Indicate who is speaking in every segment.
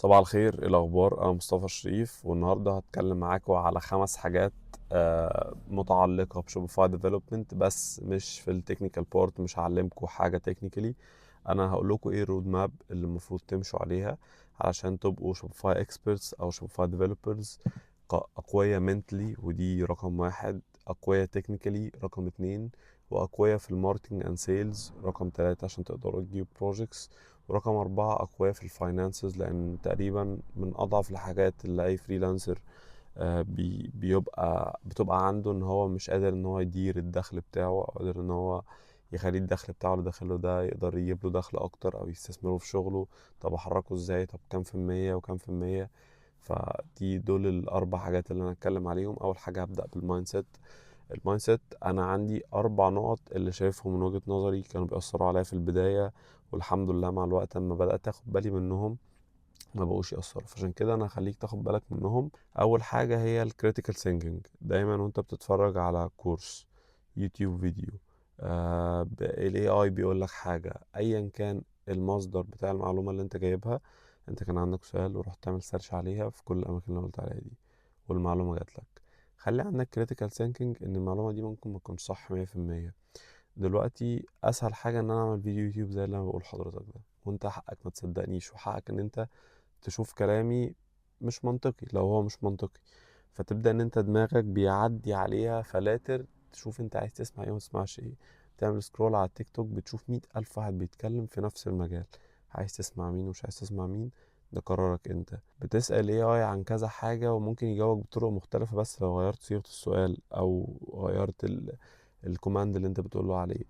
Speaker 1: صباح الخير، ايه الاخبار؟ انا مصطفى شريف، والنهارده هتكلم معاكم على 5 حاجات متعلقه بشوبيفاي ديفلوبمنت، بس مش في التكنيكال بارت. مش هعلمكم حاجه تكنيكالي. انا هقول لكم ايه الرود ماب اللي المفروض تمشوا عليها علشان تبقوا شوبيفاي اكسبرتس او شوبيفاي ديفلوبرز اقوياء منتلي، ودي رقم 1. اقوياء تكنيكالي رقم 2. واقوياء في الماركتنج اند سيلز رقم 3 عشان تقدروا تجيبوا بروجيكتس. ورقم 4 أقوياء في الفاينانسز، لأن تقريبا من أضعف الحاجات اللي أي فريلانسر بتبقى عنده إن هو مش قادر إن هو يدير الدخل بتاعه، أو قادر إن هو يخلي الدخل بتاعه اللي داخله ده يقدر يجيب له دخل أكتر أو يستثمره في شغله. طب أحركه إزاي؟ طب كام في المية وكام في المية؟ دول الأربع حاجات اللي أنا هتكلم عليهم. أول حاجة هبدأ بالمايند سيت. المايند سيت انا عندي 4 نقط اللي شايفهم من وجهة نظري كانوا بيأثروا عليا في البداية، والحمد لله مع الوقت اما بدأت اخد بالي منهم ما بقوش يأثروا. فعشان كده انا هخليك تاخد بالك منهم. اول حاجة هي الكريتيكال ثينكينج. دايما وانت بتتفرج على كورس يوتيوب فيديو، ال AI بيقول لك حاجة ايا كان المصدر بتاع المعلومة اللي انت جايبها، انت كان عندك سؤال ورحت تعمل سيرش عليها في كل الاماكن اللي قلت عليها دي والمعلومة جات لك. خلي عندك critical thinking ان المعلومة دي ممكن ما تكونش صح 100%. دلوقتي اسهل حاجة ان انا اعمل فيديو يوتيوب زي اللي انا بقول لحضرتك ده، وانت حقك ما تصدقنيش وحقك ان انت تشوف كلامي مش منطقي لو هو مش منطقي. فتبدأ ان انت دماغك بيعدي عليها فلاتر، تشوف انت عايز تسمع ايه وما تسمعش ايه. تعمل سكرول على التيك توك بتشوف 100,000 واحد بيتكلم في نفس المجال. عايز تسمع مين ومش عايز تسمع مين، ده قرارك انت. بتسأل AI عن كذا حاجة وممكن يجاوبك بطرق مختلفة، بس لو غيرت صيغة السؤال او غيرت الكوماند اللي انت بتقوله عليه،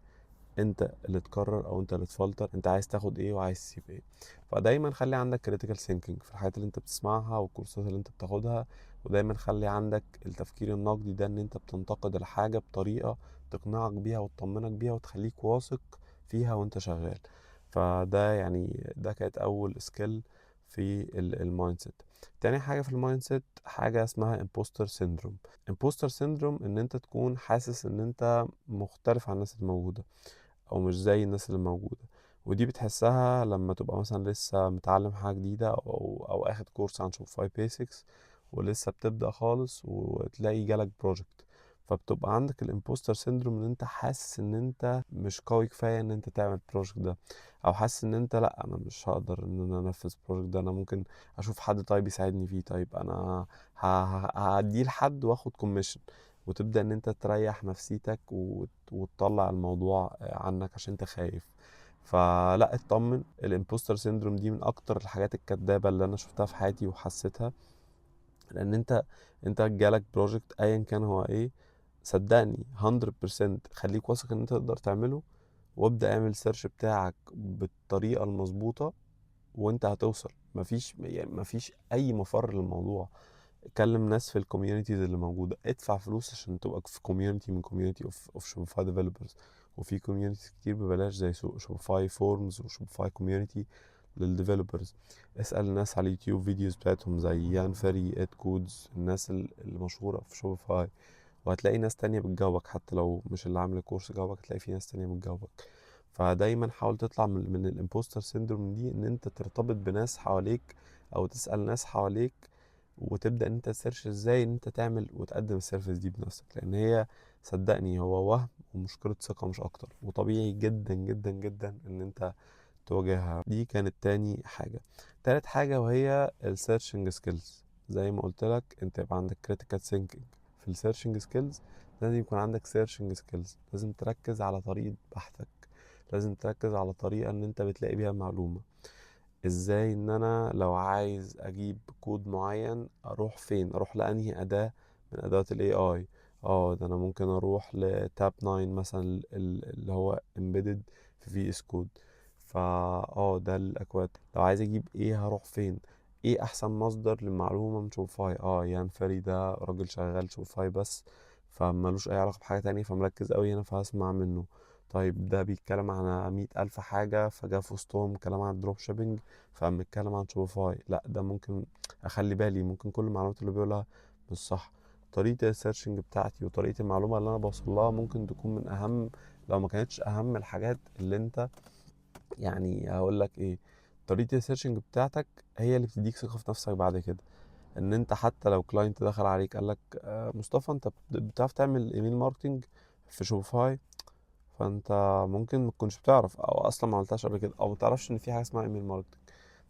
Speaker 1: انت اللي تقرر او انت اللي تفلتر انت عايز تاخد ايه وعايز تسيب ايه. فدايما خلي عندك critical thinking في الحاجات اللي انت بتسمعها والكورسات اللي انت بتاخدها. ودايما خلي عندك التفكير النقدي، ده ان انت بتنتقد الحاجة بطريقة تقنعك بيها وتطمنك بيها وتخليك واثق فيها وانت شغال. فده يعني ده كانت اول سكيل في المايند سيت. تاني حاجة في المايند سيت حاجة اسمها imposter syndrome. imposter syndrome ان انت تكون حاسس ان انت مختلف عن الناس الموجودة او مش زي الناس اللي موجوده. ودي بتحسها لما تبقى مثلا لسه متعلم حاجه جديده او اخد كورس عن شوبيفاي بيسكس ولسه بتبدا خالص وتلاقي جالك بروجكت. فبتبقى عندك الامبوستر سيندروم ان انت حاسس ان انت مش قوي كفايه ان انت تعمل البروجكت ده، او حاسس ان انت لا انا مش هقدر ان انا انفذ البروجكت ده. انا ممكن اشوف حد طيب يساعدني فيه، طيب انا هديه لحد واخد كوميشن. وتبدأ ان انت تريح نفسيتك وتطلع الموضوع عنك عشان انت خايف. فلا اطمن، الامبوستر سيندروم دي من اكتر الحاجات الكدابة اللي انا شفتها في حياتي وحسيتها. لان انت جالك بروجكت ايا كان هو ايه، صدقني 100% خليك واثق ان انت تقدر تعمله. وابدأ اعمل سيرش بتاعك بالطريقة المظبوطة وانت هتوصل. مفيش اي مفر للموضوع. كلم ناس في الكوميونيتيز اللي موجوده، ادفع فلوس عشان تبقى في كوميونتي من كوميونتي اوف شوبيفاي ديفلوبرز. وفي كوميونيتيز كتير ببلاش زي شوبيفاي فورمز وشوبيفاي كوميونتي للديفلوبرز. اسال الناس على اليوتيوب فيديوز بتاعتهم زي يان فيري، اد كودز، الناس المشهوره في شوبيفاي. وهتلاقي ناس تانية بتجاوبك، حتى لو مش اللي عامل الكورس جاوبك هتلاقي في ناس تانية بتجاوبك. فدايما حاول تطلع من الامبوستر سيندروم دي، ان انت ترتبط بناس حواليك او تسأل ناس حواليك، وتبدأ ان انت تسيرش ازاي ان انت تعمل وتقدم السيرفيس دي بنفسك. لان هي صدقني هو وهم ومشكلة ثقة مش اكتر، وطبيعي جدا جدا جدا ان انت تواجهها. دي كانت تاني حاجة. تالت حاجة وهي السيرشنج سكيلز. زي ما قلت لك انت يبقى عندك critical thinking في السيرشنج سكيلز، لازم يكون عندك سيرشنج سكيلز. لازم تركز على طريقة بحثك، لازم تركز على طريقة ان انت بتلاقي بيها معلومة. ازاي ان انا لو عايز اجيب كود معين اروح فين، اروح لانهي اداة من ادوات الاي اي. اه ده انا ممكن اروح لتاب 9 مثلا اللي هو embedded في اس كود. ده الاكواد. لو عايز اجيب ايه هروح فين؟ ايه احسن مصدر للمعلومة من شوفاي؟ يان فري ده راجل شغال شوفاي بس، فمالوش اي علاقة بحاجة تانية، فمركز قوي هنا فهسمع منه. طيب ده بيتكلم عن 100,000 حاجة فجاء في وسطهم كلام عن الدروب شيبينج فقام بيتكلم عن شوبيفاي، لا ده ممكن اخلي بالي، ممكن كل المعلومات اللي بيقولها مش صح. طريقة السيرشنج بتاعتي وطريقة المعلومة اللي انا بوصل لها ممكن تكون من اهم، لو ما كانتش اهم الحاجات اللي انت يعني هقول لك ايه، طريقة السيرشنج بتاعتك هي اللي بتديك ثقة في نفسك بعد كده. ان انت حتى لو كلاينت دخل عليك قال لك مصطفى انت بتعرف تعمل ايميل ماركتنج في شوبيفاي، فانت ممكن ما تكونش بتعرف او اصلا ما عملتهاش قبل كده او ما تعرفش ان في حاجه اسمها ايميل ماركتنج.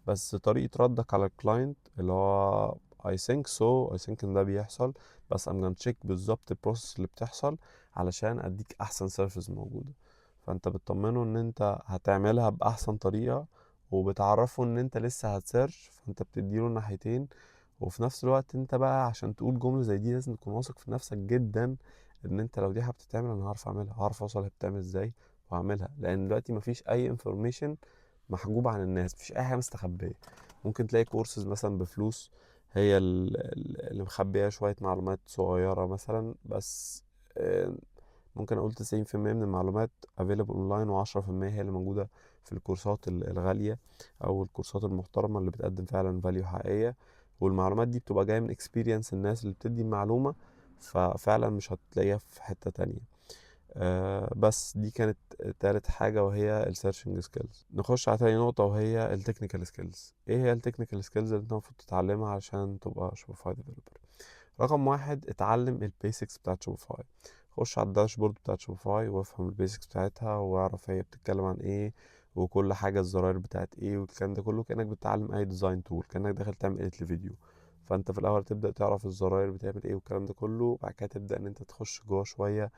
Speaker 1: بس طريقه ردك على الكلاينت اللي هو I think ان ده بيحصل، بس I'm gonna check بالظبط البروسيس اللي بتحصل علشان اديك احسن سيرفيس موجوده. فانت بتطمنه ان انت هتعملها باحسن طريقه، وبتعرفه ان انت لسه هتسيرش، فانت بتديله الناحيتين. وفي نفس الوقت انت بقى عشان تقول جمله زي دي لازم تكون واثق في نفسك جدا، ان انت لو دي حاجه بتتعمل انا هعرف اعملها، هعرف اوصل هي بتتعمل ازاي وهعملها. لان دلوقتي مفيش اي انفورميشن محجوبه عن الناس، مفيش اي حاجه مستخبيه. ممكن تلاقي كورسز مثلا بفلوس هي اللي مخبيه شويه معلومات صغيره مثلا بس. آه، ممكن اقول 90% من المعلومات available اونلاين، و10% هي اللي موجوده في الكورسات الغاليه او الكورسات المحترمه اللي بتقدم فعلا فاليو حقيقيه. والمعلومات دي بتبقى جايه من اكسبيرينس الناس اللي بتدي المعلومه، ففعلا مش هتلاقيها في حتة تانية. بس دي كانت تالت حاجة وهي السيرشنج سكيلز. نخش على تاني نقطة وهي التكنيكال سكيلز. ايه هي التكنيكال سكيلز اللي انت المفروض تتعلمها عشان تبقى شوبيفاي ديفلوبر؟ رقم واحد، اتعلم البيسكس بتاعت شوبيفاي. خش على الداشبورد بتاعت شوبيفاي وافهم البيسكس بتاعتها واعرف هي بتتكلم عن ايه، وكل حاجة الزراير بتاعت ايه والكلام ده كله، كأنك بتتعلم اي ديزاين تول، كأنك داخل تعمل اديت لفيديو. فانت في الاول تبدأ تعرف الزراير بتعمل ايه والكلام ده كله، بعد كده تبدأ ان انت تخش جوه شوية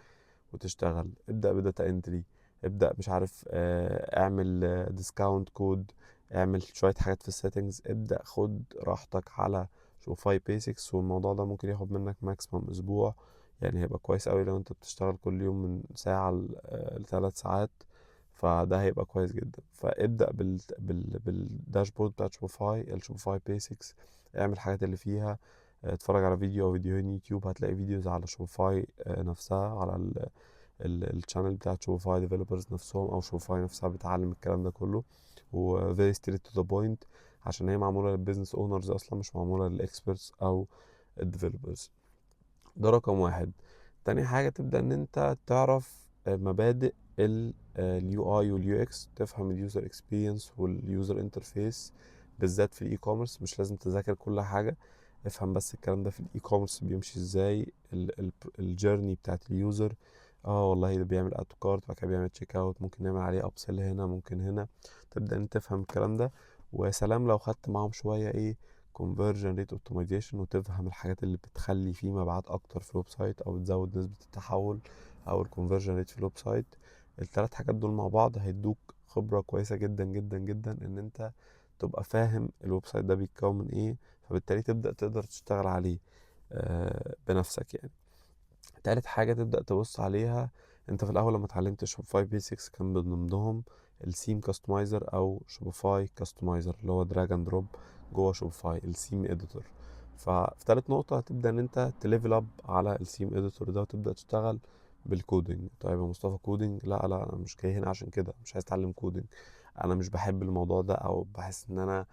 Speaker 1: وتشتغل. ابدأ بداتا انتري، ابدأ مش عارف اعمل ديسكاونت كود، اعمل شوية حاجات في السيتنجز. ابدأ خد راحتك على شوفاي بيسكس، والموضوع ده ممكن ياخد منك ماكسيمم اسبوع. يعني هيبقى كويس قوي لو انت بتشتغل كل يوم من ساعة ل3 ساعات، فده هيبقى كويس جدا. فابدأ بالداشبورد بتاع شوفاي، الشوفاي بيسكس. اعمل الحاجات اللي فيها. اتفرج على فيديو او فيديوهين يوتيوب، هتلاقي فيديوز على شوفاي نفسها، على الشانل بتاعت شوفاي ديفلوبرز نفسهم، او شوفاي نفسها بتعلم الكلام ده كله. و very straight to the point، عشان هي معموله للبيزنس اونرز اصلا، مش معموله للاكسبرتس او الديفلوبرز. ده رقم واحد. تاني حاجه تبدا ان انت تعرف مبادئ اليو اي واليو اكس، تفهم اليوزر اكسبيرينس واليوزر انترفيس بالذات في الاي كوميرس. مش لازم تذاكر كل حاجه، افهم بس الكلام ده في الاي كوميرس بيمشي ازاي، الجيرني بتاعت اليوزر. اه والله ده بيعمل اد تو كارت، بعد كده بيعمل تشيك اوت، ممكن نعمل عليه ابسل هنا، ممكن هنا. تبدا ان انت تفهم الكلام ده. ويا سلام لو خدت معاهم شويه ايه conversion rate optimization، وتفهم الحاجات اللي بتخلي فيه مبيعات اكتر في الويب سايت او بتزود نسبه التحول او الكونفرجن ريت في الويب سايت. الثلاث حاجات دول مع بعض هيدوك خبره كويسه جدا جدا جدا، ان انت تبقى فاهم الويب سايت ده بيتكون من ايه، فبالتالي تبدا تقدر تشتغل عليه بنفسك يعني. تالت حاجة تبدأ تبص عليها، انت في الأول لما اتعلمت شوبيفاي بيسكس كان من ضمنهم السيم كاستمايزر أو شوبيفاي كاستمايزر، اللي هو دراج اند دروب جوه شوبيفاي السيم اديتور. ففي تالت نقطة هتبدأ ان انت تليفل اب على السيم اديتور ده وتبدأ تشتغل بالكودينج. طيب يا مصطفى كودينج؟ لا لا، انا مش جاي هنا عشان كده، مش عايز اتعلم كودينج. انا مش بحب الموضوع ده، او بحس ان انا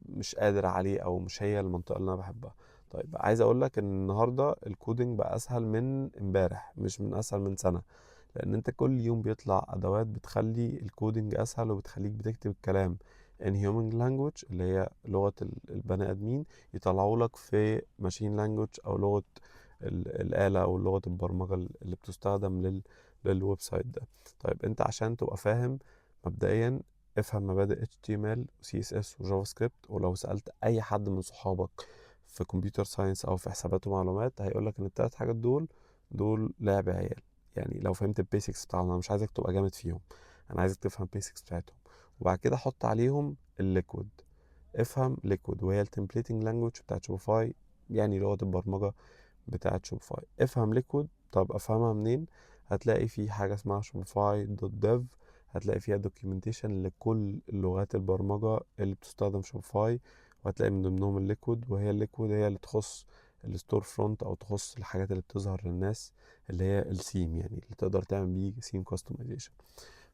Speaker 1: مش قادر عليه، او مش هي المنطقة اللي انا بحبها. طيب عايز اقول لك ان النهارده الكودينج بقى اسهل من امبارح، مش من اسهل من سنه. لان انت كل يوم بيطلع ادوات بتخلي الكودينج اسهل، وبتخليك بتكتب الكلام in human language اللي هي لغه البني ادمين، يطلعوا لك في machine language او لغه الاله او لغه البرمجه اللي بتستخدم للويب سايت ده. طيب انت عشان تبقى فاهم مبدئيا، افهم مبادئ HTML و CSS و جافا سكريبت. ولو سألت أي حد من صحابك في كمبيوتر ساينس أو في حسابات ومعلومات هيقولك إن التلات حاجات دول لعب عيال. يعني لو فهمت البيسكس بتاعهم، أنا مش عايزك تبقى جامد فيهم، أنا عايزك تفهم البيسكس بتاعتهم، وبعد كده حط عليهم الليكويد. افهم ليكويد وهي التمبليتنج لانجوج بتاعت شوبيفاي، يعني لغة البرمجة بتاعت شوبيفاي. افهم ليكويد. طب افهمها منين؟ هتلاقي في حاجة اسمها شوبيفاي دوت ديف، هتلاقي فيها دوكيومنتيشن لكل لغات البرمجة اللي بتستخدم في شوبيفاي، وهتلاقي من ضمنهم الليكويد. وهي الليكويد هي اللي تخص الستور فرونت، او تخص الحاجات اللي بتظهر للناس، اللي هي السيم، يعني اللي تقدر تعمل بيه سيم كاستمايزيشن.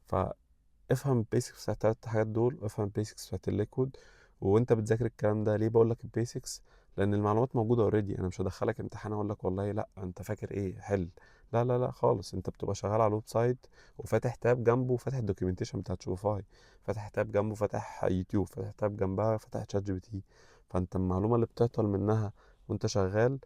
Speaker 1: فافهم البيسكس بتاعت التلات حاجات دول، وافهم البيسكس بتاعت الليكويد. وانت بتذاكر الكلام ده ليه بقول لك البيسكس؟ لان المعلومات موجوده اوريدي. انا مش هدخلك امتحان اقول لك والله لا انت فاكر ايه حل، لا لا لا خالص، انت بتبقى شغال على الويب سايت وفاتح تاب جنبه، فاتح الدوكيومنتيشن بتاعت شوفاي، فاتح تاب جنبه، فاتح يوتيوب، فاتح تاب جنبها، فاتح شات جي بي تي. فانت المعلومة اللي بتعطل منها وانت شغال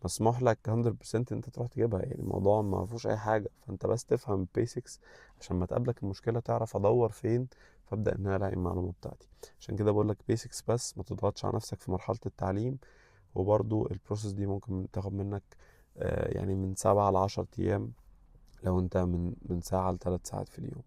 Speaker 1: مسموح لك 100% انت تروح تجيبها. يعني الموضوع ما فيهوش اي حاجة، فانت بس تفهم البيسكس عشان ما تقابلك المشكلة تعرف ادور فين، فابدا ان انا الاقي المعلومة بتاعتي. عشان كده بقول لك بيسكس بس، ما تضغطش على نفسك في مرحلة التعليم. وبرضو البروسيس دي ممكن تاخد منك يعني من 7 ل10 أيام لو انت من ساعة ل3 ساعات في اليوم.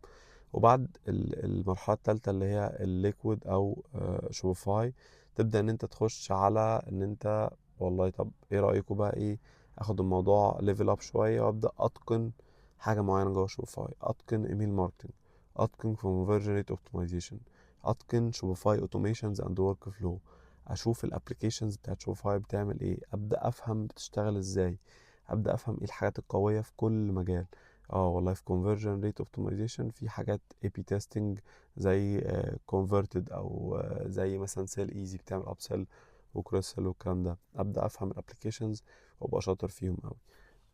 Speaker 1: وبعد المرحلة التالتة اللي هي الليكويد او شوفاي، تبدأ ان انت تخش على ان انت والله طب ايه رأيكم بقى ايه، اخد الموضوع ليفل اب شوية وابدأ اتقن حاجة معينة جوه شوفاي. اتقن ايميل ماركتنج، اتقن conversion rate optimization، اتقن شوفاي اوتوميشنز اند ورك فلو. اشوف الابلكيشنز بتاعت شوفاي بتعمل ايه، ابدأ افهم بتشتغل ازاي، ابدا افهم ايه الحاجات القويه في كل مجال. اه والله في conversion rate optimization في حاجات A B testing زي converted او زي مثلا sell easy بتعمل upsell وكروس سيل والكلام ده. ابدا افهم الابلكيشنز وابقى شاطر فيهم قوي.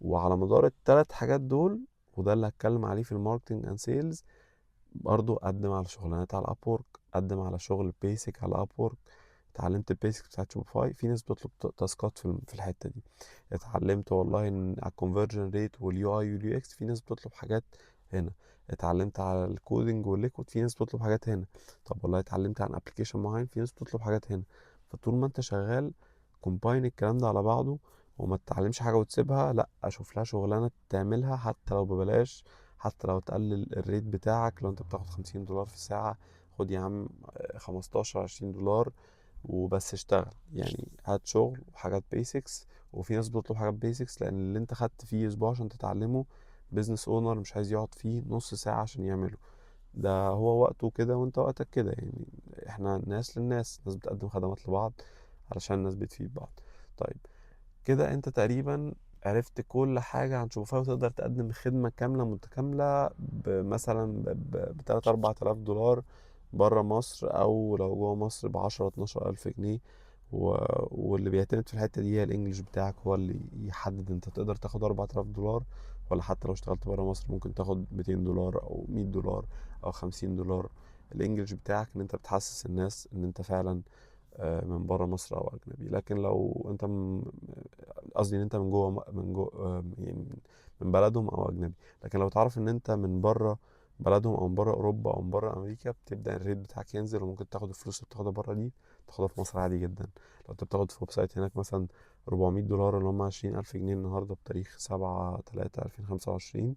Speaker 1: وعلى مدار ال3 حاجات دول، وده اللي هتكلم عليه في الماركتنج اند سيلز، برضو اقدم على شغلانات على ابورك، اقدم على شغل بيسك على ابورك. اتعلمت البيسك بتاعت شوبيفاي، في ناس بتطلب تاسكات في الحته دي. اتعلمت والله ان على الكونفرجن ريت واليو اي واليو اكس، في ناس بتطلب حاجات هنا. اتعلمت على الكودينج والليكويد، في ناس بتطلب حاجات هنا. طب والله اتعلمت عن ابلكيشن معين، في ناس بتطلب حاجات هنا. فطول ما انت شغال كومباين الكلام ده على بعضه، وما تتعلمش حاجه وتسيبها، لا اشوف لها شغلانه تعملها حتى لو ببلاش، حتى لو تقلل الريت بتاعك. لو انت بتاخد $50 في الساعة، خد يا عم 15 $20 وبس اشتغل. يعني هات شغل وحاجات بيسكس. وفي ناس بتطلب حاجات بيسكس لان اللي انت خدت فيه اسبوع عشان تتعلمه، بيزنس اونر مش عايز يقعد فيه نص ساعة عشان يعمله. ده هو وقته كده وانت وقتك كده. يعني احنا ناس للناس، ناس بتقدم خدمات لبعض علشان الناس بتفيد بعض. طيب كده انت تقريبا عرفت كل حاجة عن شوفاي، وتقدر تقدم خدمة كاملة متكاملة مثلا ب3 4 آلاف دولار برا مصر، أو لو جوا مصر ب10 12 ألف جنيه. واللي بيعتمد في الحتة دي هي الإنجليش بتاعك، هو اللي يحدد انت تقدر تاخد 4000 دولار، ولا حتى لو اشتغلت برا مصر ممكن تاخد $200 أو $100 أو $50. الإنجليش بتاعك ان انت بتحسس الناس ان انت فعلا من بره مصر او اجنبي. لكن لو انت قصدي ان انت من جوه، من جوه يعني من بلدهم او اجنبي. لكن لو تعرف ان انت من بره بلدهم او من بره اوروبا او من بره امريكا، بتبدا الريت بتاعك ينزل، وممكن تاخد الفلوس اللي بتاخدها بره دي تاخدها في مصر عادي جدا. لو انت بتاخد في ويب سايت هناك مثلا $400 اللي هم 20,000 جنيه النهارده بتاريخ 7/3/2025،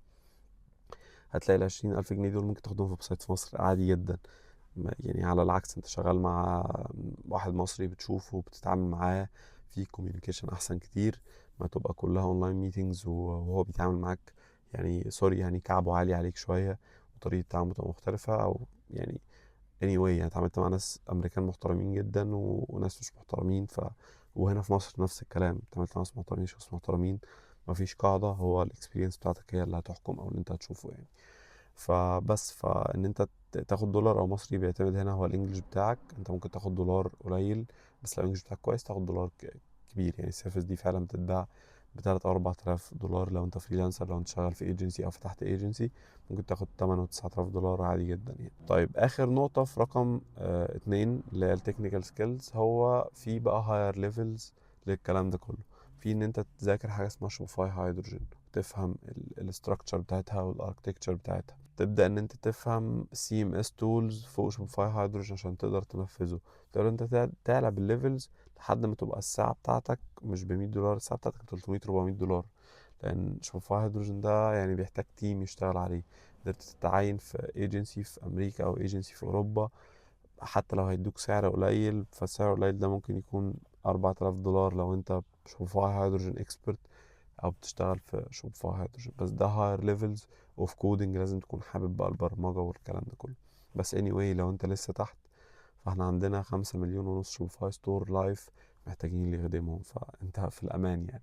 Speaker 1: هتلاقي ال20,000 جنيه دول ممكن تاخدهم في ويب سايت في مصر عادي جدا. يعني على العكس، انت شغال مع واحد مصري بتشوفه وبتتعامل معاه في كوميونيكيشن احسن كتير ما تبقى كلها اونلاين ميتينجز وهو بيتعامل معاك. يعني سوري، يعني كعبه عالي عليك شوية وطريقة التعامل تبقى مختلفة. او يعني anyway يعني اتعاملت مع ناس امريكان محترمين جدا وناس مش محترمين. وهنا في مصر نفس الكلام، اتعاملت مع ناس محترمين وناس محترمين. مفيش قاعدة، هو الاكسبيرينس بتاعتك هي اللي هتحكم او اللي انت هتشوفه يعني. فبس فان انت تاخد دولار او مصري بيعتمد هنا هو الانجليش بتاعك. انت ممكن تاخد دولار قليل، بس لو الانجليش بتاعك كويس تاخد دولار كبير. يعني السيرفيس دي فعلا بتتباع ب3 أو 4 آلاف دولار لو انت فريلانسر. لو انت شغال في ايجنسي او فتحت ايجنسي ممكن تاخد 8 و9 آلاف دولار عادي جدا يعني. طيب اخر نقطة في رقم 2 اللي هي التكنيكال سكيلز، هو في بقى هاير ليفلز للكلام ده كله. في ان انت تذاكر حاجة اسمها شوفاي هيدروجين، تفهم الاستراكشر بتاعتها والاركتكتشر بتاعتها. تبدأ ان انت تفهم سي ام اس تولز فوق شوبيفاي هيدروجين عشان تقدر تنفذه. تقدر انت تعلى بالليفلز لحد ما تبقى الساعة بتاعتك مش ب$100، الساعة بتاعتك ب300 400 دولار. لأن شوبيفاي هيدروجين ده يعني بيحتاج تيم يشتغل عليه. قدرت تتعين في ايجنسي في أمريكا أو ايجنسي في أوروبا، حتى لو هيدوك سعر قليل، فالسعر القليل ده ممكن يكون $4,000 لو انت شوبيفاي هيدروجين اكسبرت او بتشتغل في شوبيفاي هيدروجين. بس ده هاير ليفلز اوف كودنج، لازم تكون حابب بقى البرمجه والكلام ده كله. بس anyway لو انت لسه تحت، فاحنا عندنا 5,500,000 شوبيفاي ستور لايف محتاجين اللي يخدمهم، فانت في الامان يعني.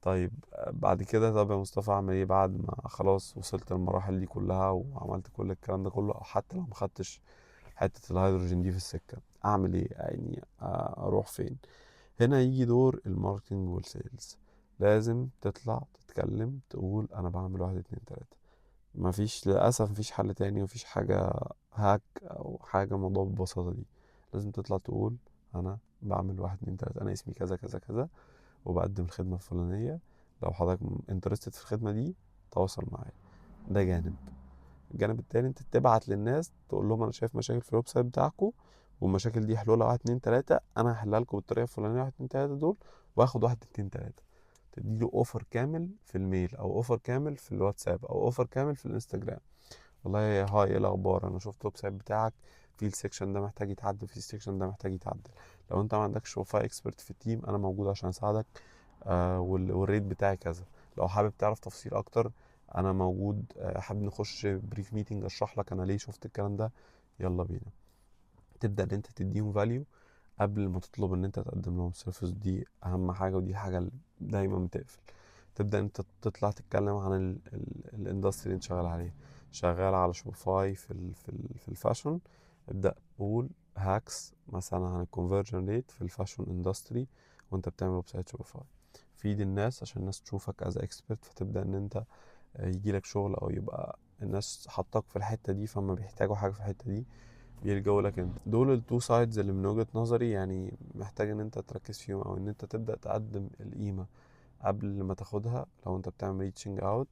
Speaker 1: طيب بعد كده، طب يا مصطفى اعمل ايه بعد ما خلاص وصلت المراحل دي كلها وعملت كل الكلام ده كله، او حتى لو ما خدتش حته الهيدروجين دي في السكه، اعمل ايه يعني؟ اروح فين؟ هنا يجي دور الماركتنج والسيلز. لازم تطلع تتكلم تقول انا بعمل واحد اتنين تلاتة. مفيش للأسف مفيش حل تاني، مفيش حاجة هاك أو حاجة موضوع بالبساطة دي. لازم تطلع تقول أنا بعمل واحد اتنين تلاتة، أنا اسمي كذا كذا كذا وبقدم الخدمة الفلانية، لو حضرتك انترستد في الخدمة دي تواصل معايا. ده جانب. الجانب التاني انت تبعت للناس تقول لهم انا شايف مشاكل في الويب سايت بتاعكم، والمشاكل دي حلولها واحد اتنين تلاتة، انا هحلها لكم بالطريقة الفلانية واحد اتنين تلاتة دول، واخد واحد اتنين تلاتة. تديله اوفر كامل في الميل او اوفر كامل في الواتساب او اوفر كامل في الانستجرام. والله هاي ايه الاخبار، انا شفت الويب سايت بتاعك في السكشن ده محتاج يتعدل، في السكشن ده محتاج يتعدل. لو انت ما عندكش وفاء اكسبرت في التيم انا موجود عشان اساعدك. والريت بتاعي كذا. لو حابب تعرف تفاصيل اكتر انا موجود. حابب نخش بريف ميتنج اشرح لك انا ليه شفت الكلام ده. يلا بينا. تبدا ان انت تديهم فاليو قبل ما تطلب ان انت تقدم لهم سيرفيس. دي اهم حاجه ودي الحاجه اللي دايما بتقفل. تبدا انت تطلع تتكلم عن الاندستري اللي انت شغال عليه. شغال على شوبيفاي في الفاشن. ابدا قول هاكس مثلا عن الكونفرجن ريت في الفاشن اندستري وانت بتعمل ويب سايت شوبيفاي. فيد الناس عشان الناس تشوفك از اكسبرت، فتبدا ان انت يجي لك شغل او يبقى الناس حطاك في الحته دي، فما بيحتاجوا حاجه في الحته دي بيلجأوا لك انت. دول التو سايدز اللي من وجهة نظري يعني محتاج ان انت تركز فيهم، او ان انت تبدأ تقدم القيمة قبل ما تاخدها لو انت بتعمل ريتشنج اوت.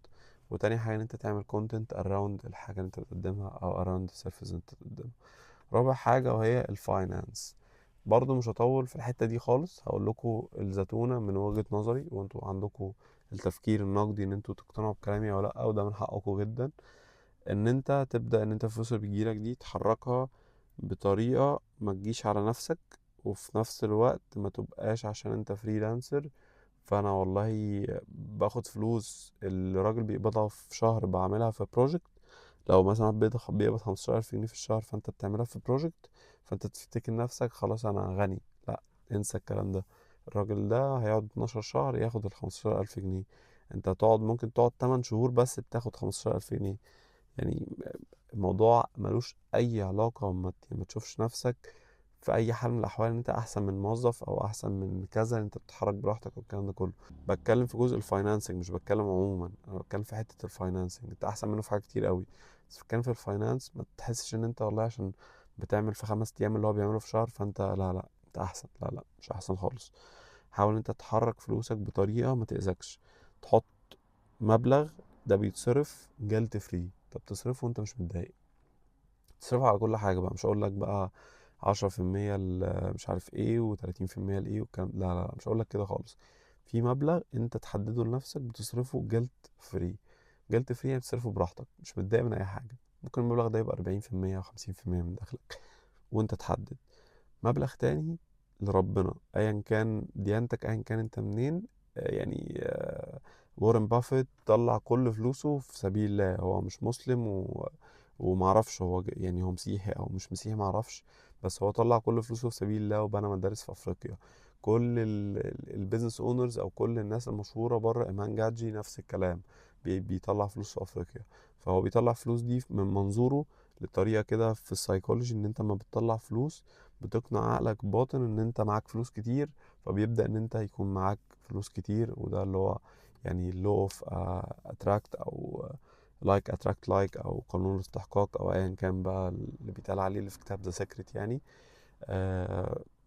Speaker 1: وتاني حاجة ان انت تعمل كونتنت اراوند الحاجة اللي انت بتقدمها او اراوند السيرفيس اللي انت بتقدمها. رابع حاجة وهي الفاينانس. برضو مش هطول في الحتة دي خالص، هقول لكم الزتونة من وجهة نظري وانتوا عندكم التفكير النقدي ان انتوا تقتنعوا بكلامي او لا، وده من حقكم جدا. ان انت تبدأ ان انت الفلوس اللي بتجيلك دي تحركها بطريقة ما تجيش على نفسك، وفي نفس الوقت ما تبقاش عشان انت فريلانسر فانا والله باخد فلوس الراجل بيقبضها في شهر بعملها في بروجكت. لو مثلا بيقبض 15,000 جنيه في الشهر فانت بتعملها في بروجكت، فانت تفتكر نفسك خلاص انا غني. لا، انسى الكلام ده. الراجل ده هيقعد 12 شهر ياخد ال15,000 جنيه. انت ممكن تقعد 8 شهور بس بتاخد 15,000 جنيه. يعني الموضوع ملوش اي علاقة، ما تشوفش نفسك في اي حال من الاحوال ان انت احسن من موظف او احسن من كذا، انت بتتحرك براحتك والكلام ده كله. بتكلم في جزء الفاينانسنج مش بتكلم عموما، انا بتكلم في حتة الفاينانسنج انت احسن منه في حاجات كتير قوي. بس بتكلم في الفاينانس ما تحسش ان انت والله عشان بتعمل في 5 ايام اللي هو بيعمله في شهر فانت لا لا انت احسن. لا لا مش احسن خالص. حاول انت تحرك فلوسك بطريقة ما تأذكش. تحط مبلغ ده بيتصرف جلد فري، انت بتصرفه وانت مش متضايق. تصرفه على كل حاجة بقى، مش هقول لك بقى 10% مش عارف ايه و30% لايه والكلام. لا لا لا، مش هقول لك كده خالص. في مبلغ انت تحدده لنفسك بتصرفه جلد فري. جلد فري يعني بتصرفه براحتك مش متضايق من اي حاجة. ممكن المبلغ ده يبقى 40% او 50% من دخلك وانت تحدد. مبلغ تاني لربنا ايا كان ديانتك ايا كان انت منين. يعني وارن بافيت طلع كل فلوسه في سبيل الله. هو مش مسلم ومعرفش هو يعني هو مسيحي او مش مسيحي معرفش. بس هو طلع كل فلوسه في سبيل الله وبنى مدارس في افريقيا. كل البيزنس اونرز او كل الناس المشهوره بره، ايمان جاجي نفس الكلام. بيطلع فلوس في افريقيا. فهو بيطلع فلوس دي من منظوره لطريقه كده في السايكولوجي ان انت ما بتطلع فلوس بتقنع عقلك باطن ان انت معاك فلوس كتير. فبيبدأ ان انت يكون معاك فلوس كتير، وده اللي هو يعني law of attract او like attract like او قانون الاستحقاق او ايا كان بقى اللي بيتقال عليه اللي في كتاب ذا سيكريت يعني.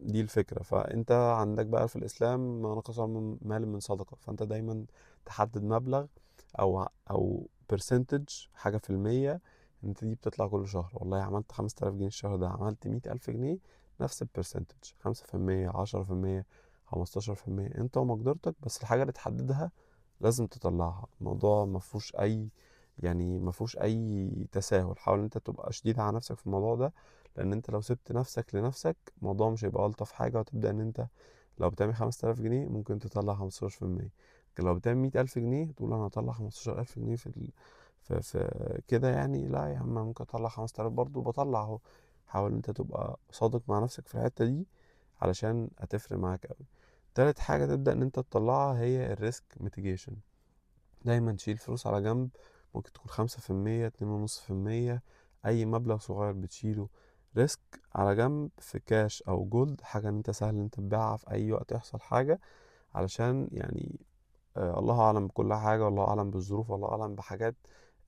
Speaker 1: دي الفكرة. فانت عندك بقى في الاسلام ما نقص من مال من صدقة، فانت دايما تحدد مبلغ او percentage حاجة في المية. انت دي بتطلع كل شهر والله عملت 5000 جنيه الشهر ده، عملت 100,000 جنيه، نفس البرسنتج 5%، 10%، 15%، انت ومقدرتك. بس الحاجة اللي تحددها لازم تطلعها. الموضوع مفهوش اي يعني مفهوش اي تساهل. حاول انت تبقى شديد على نفسك في الموضوع ده، لان انت لو سبت نفسك لنفسك الموضوع مش هيبقى الطف حاجة. وتبدأ ان انت لو بتعمل 5000 جنيه ممكن تطلع 15%. لكن لو بتعمل 100,000 جنيه تقول انا هطلع 15,000 جنيه في كده يعني. لا يا عم ممكن اطلع 5000 برضه بطلع اهو. حاول انت تبقى صادق مع نفسك في الحتة دي علشان هتفرق معاك قوي. تالت حاجة تبدأ ان انت تطلعها هي الريسك ميتيجيشن. دايما تشيل فلوس على جنب. ممكن تكون 5%، 2.5%، اي مبلغ صغير بتشيله ريسك على جنب في كاش او جولد، حاجة ان انت سهل ان انت تبيعها في اي وقت يحصل حاجة. علشان يعني الله اعلم بكل حاجه، والله اعلم بالظروف، والله اعلم بحاجات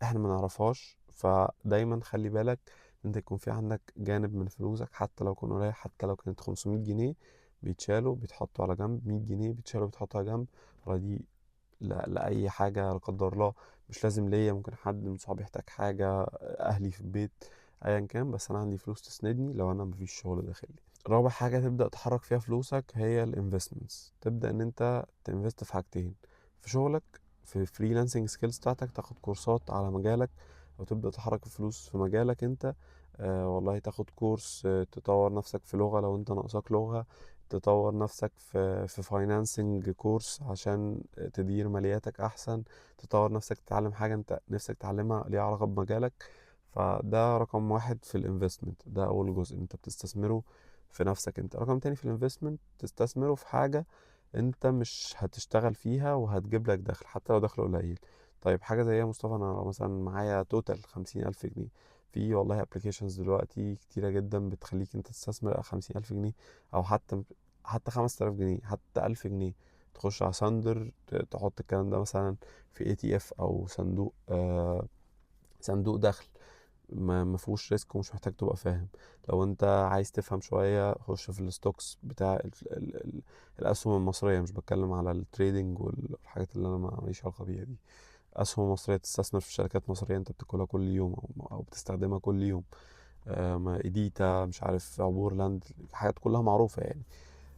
Speaker 1: احنا ما نعرفهاش. فدايما خلي بالك ان انت يكون في عندك جانب من فلوسك، حتى لو كان قليل، حتى لو كانت 500 جنيه، بيتشالوا بيتحطوا على جنب. 100 جنيه بيتشالوا بيتحطوا على جنب. ولا دي لأي حاجة لا قدر الله. مش لازم ليا، ممكن حد من صحابي يحتاج حاجة، أهلي في البيت، أيا كان، بس أنا عندي فلوس تسندني لو أنا مفيش شغل داخلي. رابع حاجة تبدأ تحرك فيها فلوسك هي الانفستمنتس. تبدأ إن أنت تنفست في حاجتين: في شغلك، في فريلانسنج سكيلز بتاعتك، تاخد كورسات على مجالك، أو تبدأ تحرك الفلوس في مجالك أنت. والله تاخد كورس، تطور نفسك في لغة لو أنت ناقصك لغة، تطور نفسك في فاينانسنج كورس عشان تدير مالياتك احسن، تطور نفسك تتعلم حاجة انت نفسك تتعلمها ليها علاقة بمجالك. فده رقم واحد في الانفستمنت، ده اول جزء انت بتستثمره في نفسك انت. رقم تاني في الانفستمنت، تستثمره في حاجة انت مش هتشتغل فيها وهتجيب لك دخل حتى لو دخل قليل. طيب حاجة زي ايه يا مصطفى؟ انا مثلا معايا توتال 50,000 جنيه. في والله ابلكيشنز دلوقتي كتيرة جدا بتخليك انت تستثمر 50,000 جنيه، او حتى 5000 جنيه، حتى 1000 جنيه. تخش على ساندر، تحط الكلام ده مثلا في اي تي اف، او صندوق دخل ما فيهوش ريسك ومش محتاج تبقى فاهم. لو انت عايز تفهم شوية، خش في الستوكس بتاع الاسهم المصرية. مش بتكلم على التريدنج والحاجات اللي انا ماليش علاقة بيها دي. اسهم مصرية، تستثمر في شركات مصرية انت بتاكلها كل يوم، او بتستخدمها كل يوم. ايديتا، مش عارف، عبور لاند، حاجات كلها معروفة يعني.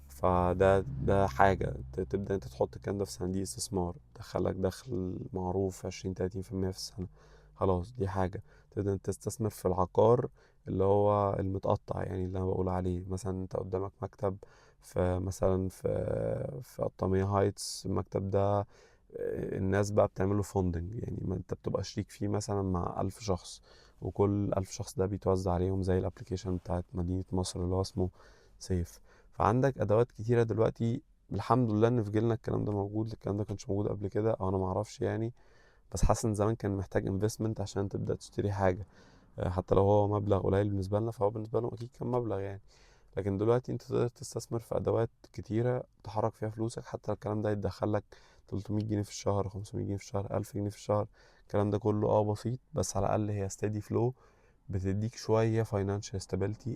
Speaker 1: فده حاجة تبدأ انت تحط الكلام ده في صناديق استثمار، تدخلك دخل معروف 20-30% في السنة. خلاص دي حاجة. تبدأ انت تستثمر في العقار اللي هو المتقطع، يعني اللي انا بقول عليه. مثلا انت قدامك مكتب في قطامية هايتس. المكتب ده الناس بقى بتعمله فوندنج، يعني ما انت بتبقى شريك فيه مثلا مع 1000 شخص، وكل 1000 شخص ده بيتوزع عليهم زي الابليكيشن بتاعت مدينة مصر اللي هو اسمه سيف. فعندك ادوات كتيره دلوقتي. الحمد لله ان في جيلنا الكلام ده موجود. الكلام ده كانش موجود قبل كده، او انا ما اعرفش يعني. بس حاسس ان زمان كان محتاج انفستمنت عشان تبدا تشتري حاجه. حتى لو هو مبلغ قليل بالنسبه لنا، فهو بالنسبه لهم اكيد كان مبلغ يعني. لكن دلوقتي انت تقدر تستثمر في ادوات كتيره تحرك فيها فلوسك. حتى الكلام ده يدخل لك 300 جنيه في الشهر، 500 جنيه في الشهر، 1000 جنيه في الشهر. الكلام ده كله بسيط، بس على الاقل هي steady flow، بتديك شويه financial stability